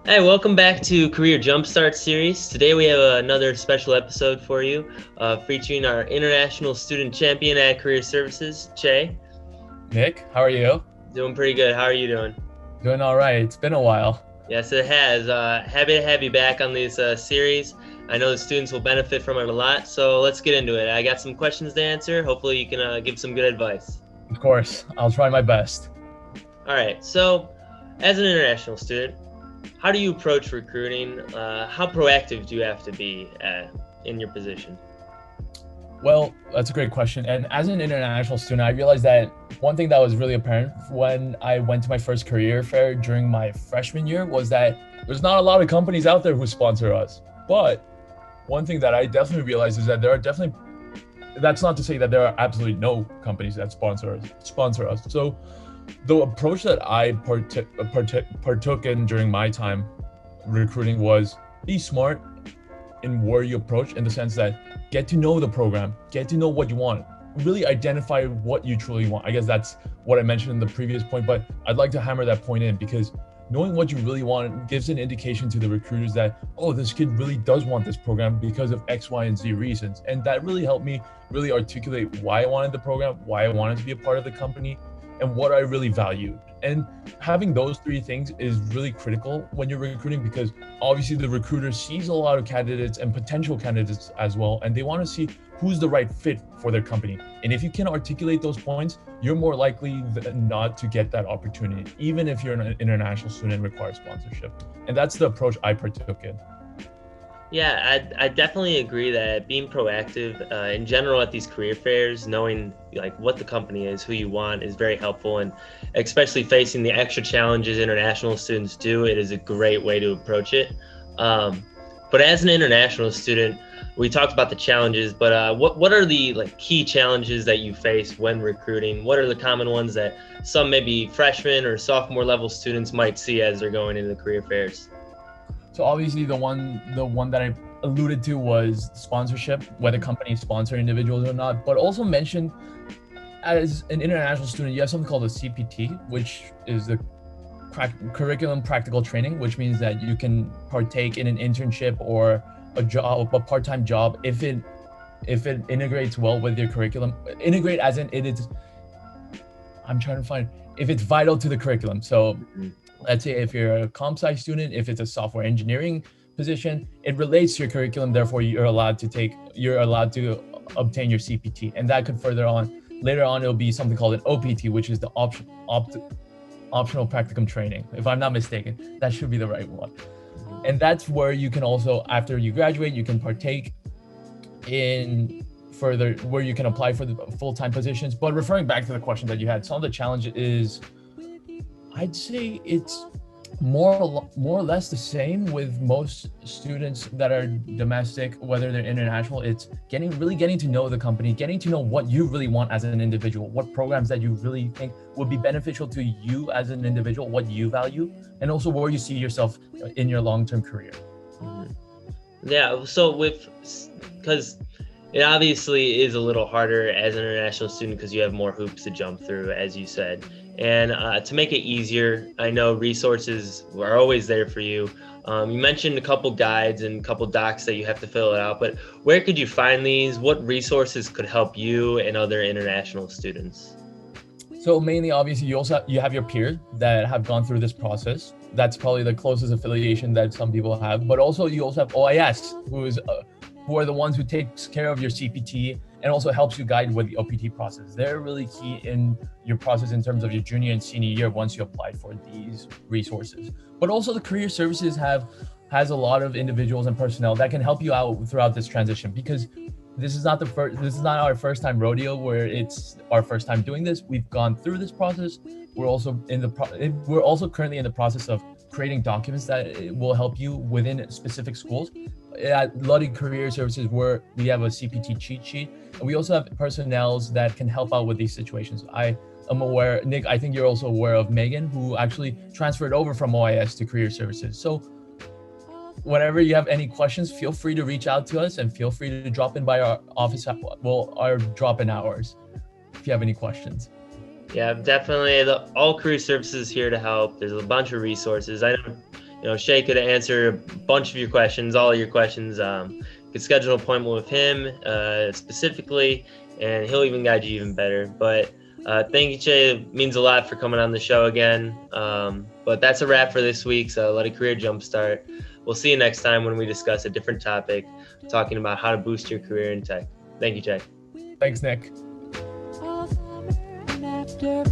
Hey, welcome back to Career Jumpstart series. Today we have another special episode for you, featuring our international student champion at Career Services, Chae. Nick, how are you? Doing pretty good. How are you doing? Doing all right. It's been a while. Yes, it has. Happy to have you back on this series. I know the students will benefit from it a lot, so let's get into it. I got some questions to answer. Hopefully, you can give some good advice. Of course, I'll try my best. All right. So, as an international student, how do you approach recruiting? How proactive do you have to be in your position? Well, that's a great question. And as an international student, I realized that one thing that was really apparent when I went to my first career fair during my freshman year was that there's not a lot of companies out there who sponsor us. But one thing that I definitely realized is that there are definitely, that's not to say that there are absolutely no companies that sponsor us. So the approach that I partook in during my time recruiting was be smart in where you approach, in the sense that get to know the program, get to know what you want, really identify what you truly want. I guess that's what I mentioned in the previous point, but I'd like to hammer that point in, because knowing what you really want gives an indication to the recruiters that, oh, this kid really does want this program because of X, Y, and Z reasons. And that really helped me really articulate why I wanted the program, why I wanted to be a part of the company, and what I really valued. And having those three things is really critical when you're recruiting, because obviously the recruiter sees a lot of candidates and potential candidates as well, and they want to see who's the right fit for their company. And if you can articulate those points, you're more likely than not to get that opportunity, even if you're an international student and require sponsorship. And that's the approach I partook in. Yeah, I definitely agree that being proactive in general at these career fairs, knowing like what the company is, who you want, is very helpful, and especially facing the extra challenges international students do, it is a great way to approach it. But as an international student, we talked about the challenges, but what are the like key challenges that you face when recruiting? What are the common ones that some maybe freshman or sophomore level students might see as they're going into the career fairs? So obviously the one that I alluded to was sponsorship, whether companies sponsor individuals or not, but also mentioned, as an international student, you have something called a CPT, which is the curriculum practical training, which means that you can partake in an internship or a part-time job if it integrates well with your curriculum. Integrate as in it is, I'm trying to find, if it's vital to the curriculum. So let's say if you're a comp sci student, if it's a software engineering position, it relates to your curriculum. Therefore, you're allowed to obtain your CPT, and that could later on, it'll be something called an OPT, which is the optional practicum training. If I'm not mistaken, that should be the right one. And that's where you can also, after you graduate, you can partake in further, where you can apply for the full-time positions. But referring back to the question that you had, some of the challenge is, I'd say it's more or less the same with most students that are domestic, whether they're international. It's really getting to know the company, getting to know what you really want as an individual, what programs that you really think would be beneficial to you as an individual, what you value, and also where you see yourself in your long-term career. Yeah, so because it obviously is a little harder as an international student because you have more hoops to jump through, as you said. And to make it easier, I know resources are always there for you. You mentioned a couple guides and a couple docs that you have to fill it out, but where could you find these? What resources could help you and other international students? So mainly, obviously, you have your peers that have gone through this process. That's probably the closest affiliation that some people have. But also, you also have OIS, who are the ones who takes care of your CPT and also helps you guide with the OPT process. They're really key in your process in terms of your junior and senior year once you apply for these resources. But also, the career services has a lot of individuals and personnel that can help you out throughout this transition, because this is not our first time rodeo where it's our first time doing this. We've gone through this process. We're also currently in the process of creating documents that will help you within specific schools. At Luddy Career Services, where we have a CPT cheat sheet, and we also have personnels that can help out with these situations. I am aware, Nick, I think you're also aware of Megan, who actually transferred over from OIS to Career Services. So whenever you have any questions, feel free to reach out to us, and feel free to drop in by our office, our drop-in hours, if you have any questions. Yeah, definitely. All career services here to help. There's a bunch of resources. I know Chae could answer a bunch of your questions, all of your questions. You could schedule an appointment with him specifically, and he'll even guide you even better. But thank you, Chae. It means a lot for coming on the show again. But that's a wrap for this week's Luddy Career Jumpstart. We'll see you next time when we discuss a different topic, talking about how to boost your career in tech. Thank you, Chae. Thanks, Nick. All summer and after